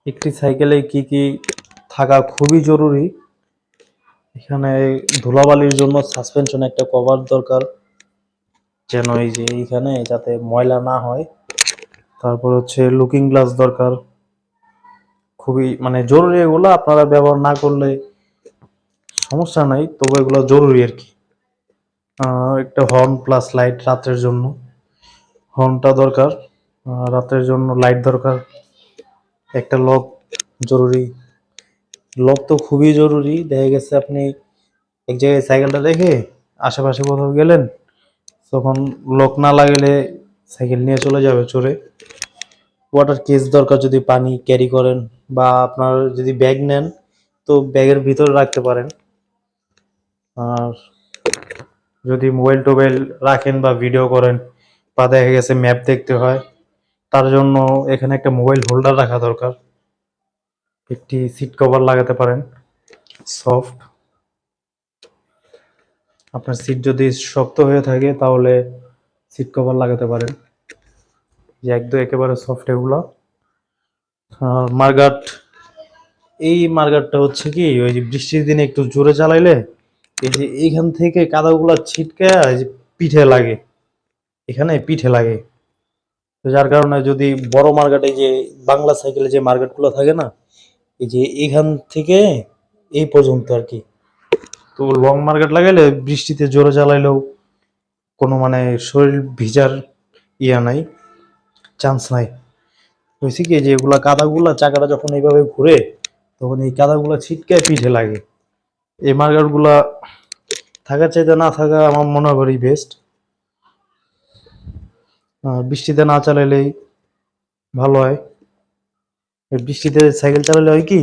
একটি সাইকেলে কি কি থাকা খুবই জরুরি। এখানে ধুলাবালির জন্য সাসপেনশন একটা কভার দরকার, যেন এই যে এইখানে যাতে ময়লা না হয়। তারপর হচ্ছে লুকিং গ্লাস দরকার, খুবই মানে জরুরি। এগুলো আপনারা ব্যবহার না করলে সমস্যা নাই, তবে এগুলো জরুরি আর কি। একটা হর্ন প্লাস লাইট রাতের জন্য, হর্নটা দরকার। রাতের জন্য লাইট দরকার। একটা লক জরুরি, লক তো খুবই জরুরি। দেখা গেছে আপনি এক জায়গায় সাইকেলটা রেখে আশেপাশে কোথাও গেলেন, তখন লক না লাগালে সাইকেল নিয়ে চলে যাবে চোরে। ওয়াটার কেস দরকার যদি পানি ক্যারি করেন, বা আপনার যদি ব্যাগ নেন তো ব্যাগের ভিতরে রাখতে পারেন। আর যদি মোবাইল টোবাইল রাখেন বা ভিডিও করেন বা দেখা গেছে ম্যাপ দেখতে হয়, তার জন্য এখানে একটা মোবাইল হোল্ডার রাখা দরকার। একটি সিট কভার লাগাতে পারেন সফট। আপনার সিট যদি শক্ত হয়ে থাকে তাহলে সিট কভার লাগাতে পারেন, যে একদম একেবারে সফট এগুলো। মার্গাট, এই মার্গাটটা হচ্ছে কি, ওই যে বৃষ্টির দিনে একটু জোরে চালাইলে এই যে এইখান থেকে কাদাগুলা ছিটকে এই যে পিঠে লাগে, এখানে পিঠে লাগে। তো যার কারণে যদি বড় মার্কেটে যে বাংলা সাইকেলে যে মার্কেটগুলো থাকে না, এই যে এখান থেকে এই পর্যন্ত আর কি। তো লং মার্কেট লাগাইলে বৃষ্টিতে জোরে চালাইলেও কোনো মানে শরীর ভিজার নাই, চান্স নাই। হয়েছে কি যে এগুলা কাদাগুলা চাকাটা যখন এইভাবে ঘুরে তখন এই কাদাগুলা ছিটকে পিঠে লাগে। এই মার্কেটগুলা থাকার চাইতে না থাকা আমার মনে করি বেস্ট। বৃষ্টিতে না চালাইলেই ভালো হয়। বৃষ্টিতে সাইকেল চালালে হয় কি,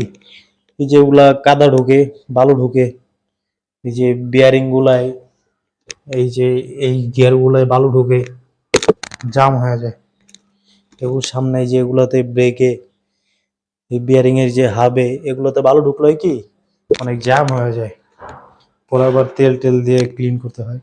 এই যে ওগুলা কাদা ঢোকে, বালু ঢোকে, এই যে বিয়ারিং গুলায়, এই যে এই গিয়ার গুলায় বালু ঢোকে, জাম হয়ে যায়। এগুলোর সামনে যে এগুলাতে ব্রেকে, এই বিয়ারিং এর যে হাবে, এগুলোতে বালু ঢুকলে হয় কি অনেক জ্যাম হয়ে যায়, পরে আবার তেল টেল দিয়ে ক্লিন করতে হয়।